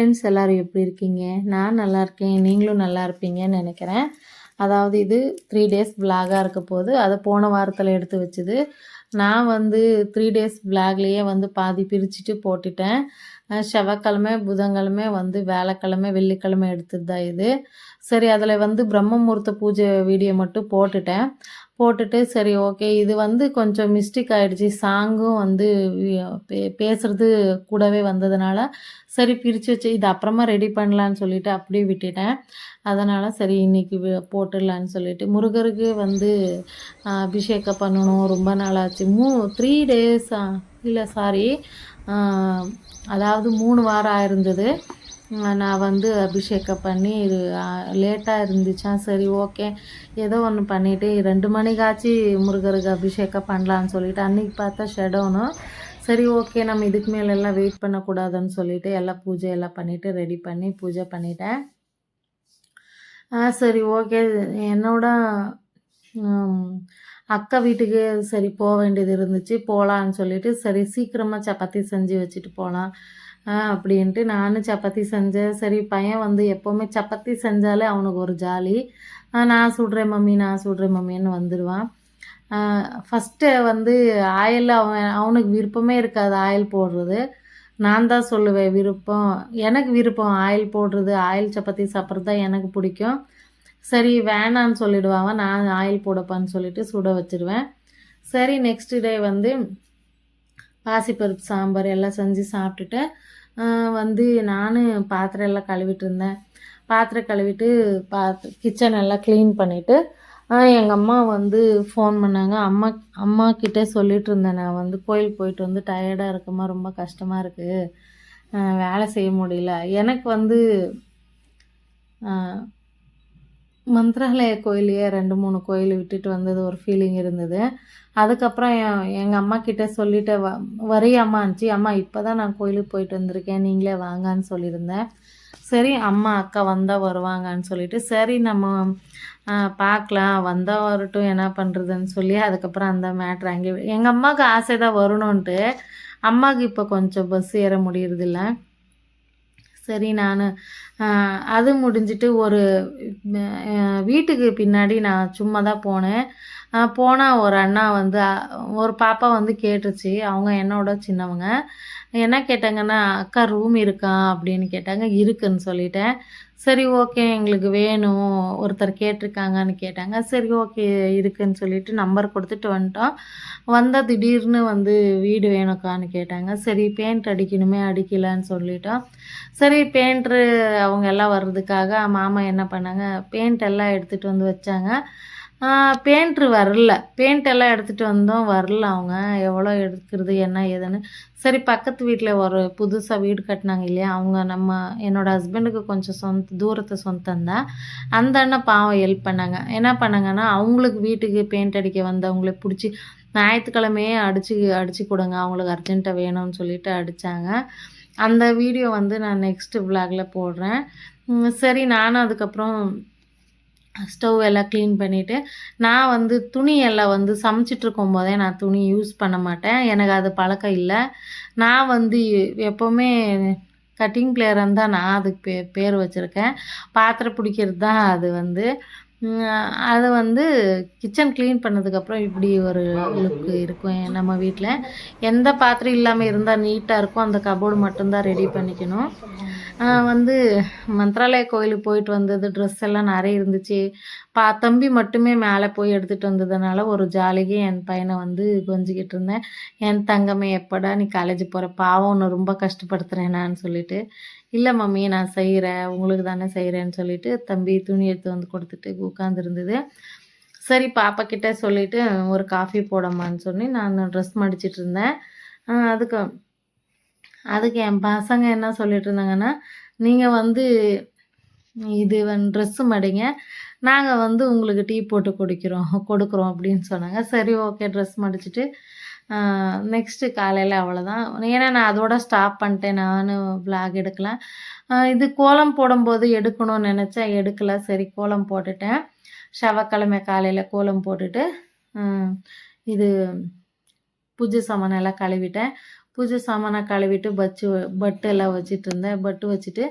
Friends, எல்லோரும் எப்படி இருக்கீங்க? நான் நல்லா இருக்கேன். நீங்களும் நல்லா இருப்பீங்கன்னு நினைக்கிறேன். அதாவது இது 3 டேஸ் விலாகாக இருக்க போது. அது போன வாரத்தில் எடுத்து வச்சது. நான் வந்து 3 டேஸ் விலாக்லேயே வந்து பாதி பிரிச்சுட்டு போட்டுட்டேன். செவ்வாய்க்கிழமை, புதன்கிழமை, வியாழக்கிழமை, வெள்ளிக்கிழமை எடுத்தது தான் இது. சரி, அதில் பிரம்ம முகூர்த்த பூஜை வீடியோ மட்டும் போட்டுட்டேன். போட்டுட்டு சரி ஓகே, இது கொஞ்சம் மிஸ்டேக் ஆகிடுச்சி. சாங்கும் பேசுகிறது கூடவே வந்ததுனால சரி பிரித்து வச்சு இது அப்புறமா ரெடி பண்ணலான்னு சொல்லிவிட்டு அப்படியே விட்டுட்டேன். அதனால் சரி இன்றைக்கி போட்டுடலான்னு சொல்லிவிட்டு முருகருக்கு அபிஷேகம் பண்ணணும். ரொம்ப நாளாச்சு. 3 டேஸா இல்லை சாரி, அதாவது 3 வாரம் ஆயிருந்தது. நான் அபிஷேகம் பண்ணி இது லேட்டாக இருந்துச்சா, சரி ஓகே ஏதோ ஒன்று பண்ணிவிட்டு 2 மணிக்காச்சு முருகருக்கு அபிஷேகம் பண்ணலான்னு சொல்லிவிட்டு அன்றைக்கி பார்த்தா ஷெடவுனும். சரி ஓகே, நம்ம இதுக்கு மேலெல்லாம் வெயிட் பண்ணக்கூடாதுன்னு சொல்லிவிட்டு எல்லாம் பூஜை எல்லாம் பண்ணிவிட்டு ரெடி பண்ணி பூஜை பண்ணிட்டேன். சரி ஓகே, என்னோட அக்கா வீட்டுக்கு சரி போக வேண்டியது இருந்துச்சு. போகலான்னு சொல்லிவிட்டு சரி சீக்கிரமாக சப்பாத்தி செஞ்சு வச்சுட்டு போகலாம் அப்படின்ட்டு நானும் சப்பாத்தி செஞ்சேன். சரி பையன் எப்போவுமே சப்பாத்தி செஞ்சாலே அவனுக்கு ஒரு ஜாலி. நான் சுடுறேன் மம்மி, நான் சுடுறேன் மம்மின்னு வந்துடுவான். ஃபஸ்ட்டு ஆயில் அவனுக்கு விருப்பமே இருக்காது ஆயில் போடுறது. நான் தான் சொல்லுவேன் விருப்பம், எனக்கு விருப்பம் ஆயில் போடுறது, ஆயில் சப்பாத்தி சாப்பிட்றது தான் எனக்கு பிடிக்கும். சரி வேணான்னு சொல்லிவிடுவாங்க. நான் ஆயில் போடப்பான்னு சொல்லிவிட்டு சுட வச்சுருவேன். சரி நெக்ஸ்ட் டே பாசிப்பருப்பு சாம்பார் எல்லாம் செஞ்சு சாப்பிட்டுட்டு நான் பாத்திரம் எல்லாம் கழுவிட்டு இருந்தேன். பாத்திரம் கழுவிட்டு கிச்சன் எல்லாம் க்ளீன் பண்ணிவிட்டு எங்கள் அம்மா ஃபோன் பண்ணாங்க. அம்மா கிட்டே சொல்லிகிட்டு இருந்தேன், நான் கோயிலுக்கு போயிட்டு டயர்டாக இருக்கமா, ரொம்ப கஷ்டமாக இருக்குது, வேலை செய்ய முடியல. எனக்கு மந்திராலய கோயிலையே 2-3 கோயில் விட்டுட்டு வந்தது ஒரு ஃபீலிங் இருந்தது. அதுக்கப்புறம் எங்கள் அம்மா கிட்டே சொல்லிவிட்டு வரியாம்மா இருந்துச்சு. அம்மா இப்போ தான் நான் கோயிலுக்கு போயிட்டு வந்திருக்கேன், நீங்களே வாங்கன்னு சொல்லியிருந்தேன். சரி அம்மா அக்கா வந்தால் வருவாங்கன்னு சொல்லிவிட்டு சரி நம்ம பார்க்கலாம், வந்தால் வரட்டும், என்ன பண்ணுறதுன்னு சொல்லி அதுக்கப்புறம் அந்த மேட்ரு அங்கே எங்கள் அம்மாவுக்கு ஆசை தான் வரணுன்ட்டு. அம்மாவுக்கு இப்போ கொஞ்சம் பஸ் ஏற முடியறதில்ல. சரி நான் அது முடிஞ்சிட்டு ஒரு வீட்டுக்கு பின்னாடி நான் சும்மா தான் போனேன். போனால் ஒரு அண்ணா ஒரு பாப்பா கேட்டுச்சு. அவங்க என்னோட சின்னவங்க. என்ன கேட்டாங்கன்னா, அக்கா ரூம் இருக்கா அப்படின்னு கேட்டாங்க. இருக்குன்னு சொல்லிட்டேன். சரி ஓகே, எங்களுக்கு வேணும், ஒருத்தர் கேட்டிருக்காங்கன்னு கேட்டாங்க. சரி ஓகே இருக்குன்னு சொல்லிவிட்டு நம்பர் கொடுத்துட்டு வந்துட்டோம். வந்தால் திடீர்னு வீடு வேணுக்கான்னு கேட்டாங்க. சரி பெயிண்ட் அடிக்கணுமே, அடிக்கலான்னு சொல்லிட்டோம். சரி பெயிண்ட்ரு அவங்க எல்லாம் வர்றதுக்காக மாமா என்ன பண்ணாங்க, பெயிண்ட் எல்லாம் எடுத்துகிட்டு வச்சாங்க. பெயிண்ட்ரு வரல. பெயிண்ட் எல்லாம் எடுத்துகிட்டு வந்தோம், வரல அவங்க. எவ்வளோ எடுக்கிறது என்ன ஏதுன்னு. சரி பக்கத்து வீட்டில் ஒரு புதுசாக வீடு கட்டினாங்க இல்லையா, அவங்க என்னோடய ஹஸ்பண்டுக்கு கொஞ்சம் தூரத்து சொந்தந்தான். அந்த அண்ணன் பாவம் ஹெல்ப் பண்ணாங்க. என்ன பண்ணாங்கன்னா, அவங்களுக்கு வீட்டுக்கு பெயிண்ட் அடிக்க வந்தவங்கள பிடிச்சி ஞாயிற்றுக்கிழமையே அடித்து கொடுங்க, அவங்களுக்கு அர்ஜென்ட்டாக வேணும்னு சொல்லிட்டு அடித்தாங்க. அந்த வீடியோ நான் நெக்ஸ்ட் விலாகில் போடுறேன். சரி நானும் அதுக்கப்புறம் ஸ்டவ் எல்லாம் க்ளீன் பண்ணிவிட்டு நான் துணி எல்லாம் சமைச்சிட்ருக்கும் போதே நான் துணி யூஸ் பண்ண மாட்டேன். எனக்கு அது பழக்கம் இல்லை. நான் எப்போவுமே கட்டிங் பிளேயர்னு தான் நான் அதுக்கு பேர் வச்சுருக்கேன். பாத்திரம் பிடிக்கிறது தான் அது அது கிச்சன் க்ளீன் பண்ணதுக்கப்புறம் இப்படி ஒரு லுக்கு இருக்கும் நம்ம வீட்டில். எந்த பாத்திரம் இல்லாமல் இருந்தால் நீட்டாக இருக்கும். அந்த கபோர்டு மட்டும்தான் ரெடி பண்ணிக்கணும். மந்திராலய கோயிலுக்கு போயிட்டு வந்தது ட்ரெஸ் எல்லாம் நிறைய இருந்துச்சு. தம்பி மட்டுமே மேலே போய் எடுத்துகிட்டு வந்ததுனால ஒரு ஜாலிக்கு என் பையனை கொஞ்சிக்கிட்டு இருந்தேன். என் தங்கமே எப்படா நீ காலேஜ் போகிற, பாவம் ஒன்று ரொம்ப கஷ்டப்படுத்துகிறேனான்னு சொல்லிட்டு. இல்லை மம்மி நான் செய்கிறேன், உங்களுக்கு தானே செய்கிறேன்னு சொல்லிவிட்டு தம்பி துணி எடுத்து கொடுத்துட்டு உட்காந்துருந்தது. சரி பாப்பா கிட்டே சொல்லிவிட்டு ஒரு காஃபி போடம்மான்னு சொல்லி நான் ட்ரெஸ் மடிச்சிட்டு இருந்தேன். அதுக்கு என் பசங்க என்ன சொல்லிட்டு இருந்தாங்கன்னா, நீங்கள் இது ட்ரெஸ்ஸு மடிங்க, நாங்கள் உங்களுக்கு டீ போட்டு கொடுக்குறோம் அப்படின்னு சொன்னாங்க. சரி ஓகே ட்ரெஸ் மடிச்சுட்டு நெக்ஸ்ட்டு காலையில் அவ்வளோதான். ஏன்னா நான் அதோட ஸ்டாப் பண்ணிட்டேன், நானும் விலாக் எடுக்கல. இது கோலம் போடும்போது எடுக்கணும்னு நினச்சேன், எடுக்கலை. சரி கோலம் போட்டுட்டேன். செவ்வாய்க்கிழமை காலையில் கோலம் போட்டுட்டு இது பூஜை சாமானெல்லாம் கழுவிட்டேன். பூஜை சாமானை கழுவிட்டு பட்டு எல்லாம் வச்சுட்டு இருந்தேன். பட்டு வச்சுட்டு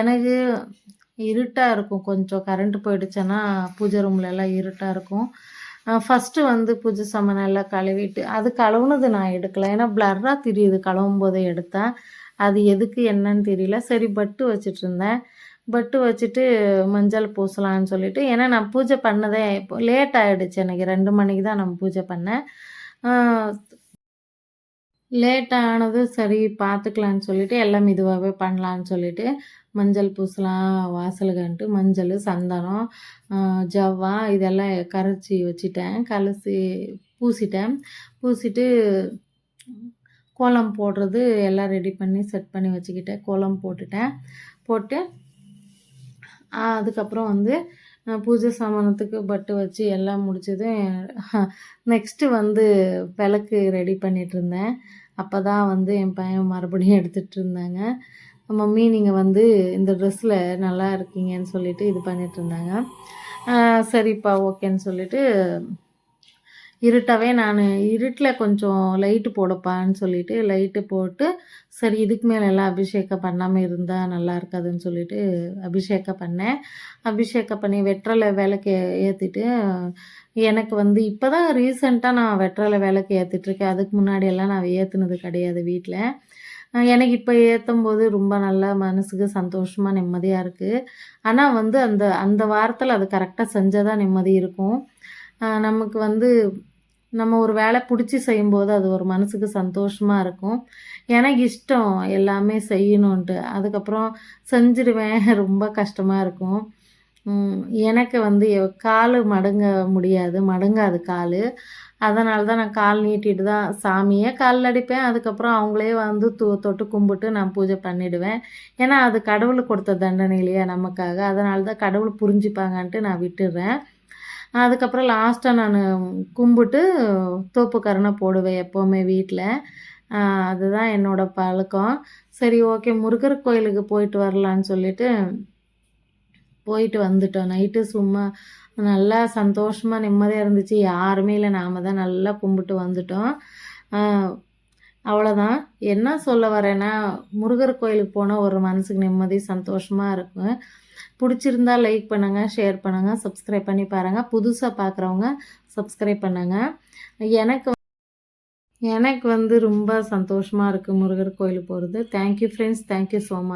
எனக்கு இருட்டாக இருக்கும், கொஞ்சம் கரண்ட் போயிடுச்சுன்னா பூஜை ரூம்ல எல்லாம் இருட்டாக இருக்கும். ஃபஸ்ட்டு வந்து பூஜை சாமானை எல்லாம் கழுவிட்டு அது கழுவுனது நான் எடுக்கல, ஏன்னா பிளர்ராக தெரியுது கழுவும் போதே எடுத்தேன். அது எதுக்கு என்னன்னு தெரியல. சரி பட்டு வச்சுட்டு இருந்தேன். பட்டு வச்சுட்டு மஞ்சள் பூசலான்னு சொல்லிட்டு, ஏன்னா நான் பூஜை பண்ணதே இப்போ லேட் ஆகிடுச்சு, எனக்கு 2 மணிக்கு தான் நான் பூஜை பண்ணேன். லேட் ஆனது சரி பார்த்துக்கலான்னு சொல்லிட்டு எல்லாம் மெதுவாகவே பண்ணலான்னு சொல்லிட்டு மஞ்சள் பூசலாம் வாசலுக்குன்ட்டு மஞ்சள், சந்தனம், ஜவ்வா இதெல்லாம் கரைச்சி வச்சுட்டேன். பூசிட்டேன். பூசிட்டு கோலம் போடுறது எல்லாம் ரெடி பண்ணி செட் பண்ணி வச்சுக்கிட்டேன். கோலம் போட்டு அதுக்கப்புறம் வந்து பூஜை சாமானத்துக்கு பட்டு வச்சு எல்லாம் முடிச்சது. நெக்ஸ்ட்டு வந்து விளக்கு ரெடி பண்ணிகிட்ருந்தேன். அப்போ தான் வந்து என் பையன் மறுபடியும் எடுத்துகிட்டு இருந்தாங்க. மம்மி நீங்கள் வந்து இந்த ட்ரெஸ்ஸில் நல்லா இருக்கீங்கன்னு சொல்லிட்டு இது பண்ணிகிட்ருந்தாங்க. சரிப்பா ஓகேன்னு சொல்லிட்டு இருட்டாகவே நான் இருட்டில் கொஞ்சம் லைட்டு போடப்பான்னு சொல்லிட்டு லைட்டு போட்டு, சரி இதுக்கு மேலே எல்லாம் அபிஷேகம் பண்ணாமல் இருந்தால் நல்லா இருக்காதுன்னு சொல்லிட்டு அபிஷேகம் பண்ணேன். அபிஷேகம் பண்ணி வெற்றிலை விளக்கு ஏற்றிட்டு, எனக்கு வந்து இப்போ தான் ரீசெண்டாக நான் வெற்றிலை விளக்கு ஏற்றிட்டுருக்கேன். அதுக்கு முன்னாடியெல்லாம் நான் ஏற்றுனது கிடையாது வீட்டில். எனக்கு இப்போ ஏற்றும்போது ரொம்ப நல்லா மனசுக்கு சந்தோஷமாக நிம்மதியாக இருக்குது. ஆனால் வந்து அந்த அந்த வாரத்தில் அது கரெக்டாக செஞ்சால் தான் நிம்மதி இருக்கும். நமக்கு வந்து நம்ம ஒரு வேலை பிடிச்சி செய்யும்போது அது ஒரு மனசுக்கு சந்தோஷமாக இருக்கும். எனக்கு இஷ்டம் எல்லாமே செய்யணுன்ட்டு. அதுக்கப்புறம் செஞ்சுடுவேன். ரொம்ப கஷ்டமாக இருக்கும். எனக்கு வந்து கால் மடங்காது கால். அதனால தான் நான் கால் நீட்டிட்டு தான் சாமியே காலில் அடிப்பேன். அதுக்கப்புறம் அவங்களே வந்து தொட்டு கும்பிட்டு நான் பூஜை பண்ணிவிடுவேன். ஏன்னா அது கடவுளுக்கு கொடுத்த தண்டனை இல்லையா நமக்காக. அதனால தான் கடவுள் புரிஞ்சுப்பாங்கன்ட்டு நான் விட்டுடுறேன். அதுக்கப்புறம் லாஸ்ட்டாக நான் கும்பிட்டு தோப்பு கரணை போடுவேன் எப்போவுமே வீட்டில். அதுதான் என்னோடய பழக்கம். சரி ஓகே முருகர் கோயிலுக்கு போயிட்டு வரலான்னு சொல்லிட்டு போயிட்டு வந்துட்டோம். நைட்டு சும்மா நல்லா சந்தோஷமாக நிம்மதியாக இருந்துச்சு. யாருமே இல்லை, நாம் தான் நல்லா கும்பிட்டு வந்துட்டோம். அவ்வளோதான். என்ன சொல்ல வரேன்னா, முருகர் கோயிலுக்கு போனால் ஒரு மனசுக்கு நிம்மதி சந்தோஷமாக இருக்கும். பிடிச்சிருந்தா லைக் பண்ணுங்கள், ஷேர் பண்ணுங்கள், சப்ஸ்கிரைப் பண்ணி பாருங்கள். புதுசாக பார்க்குறவங்க சப்ஸ்கிரைப் பண்ணுங்கள். எனக்கு வந்து ரொம்ப சந்தோஷமாக இருக்குது முருகர் கோயிலுக்கு போகிறது. Thank you friends, thank you so much.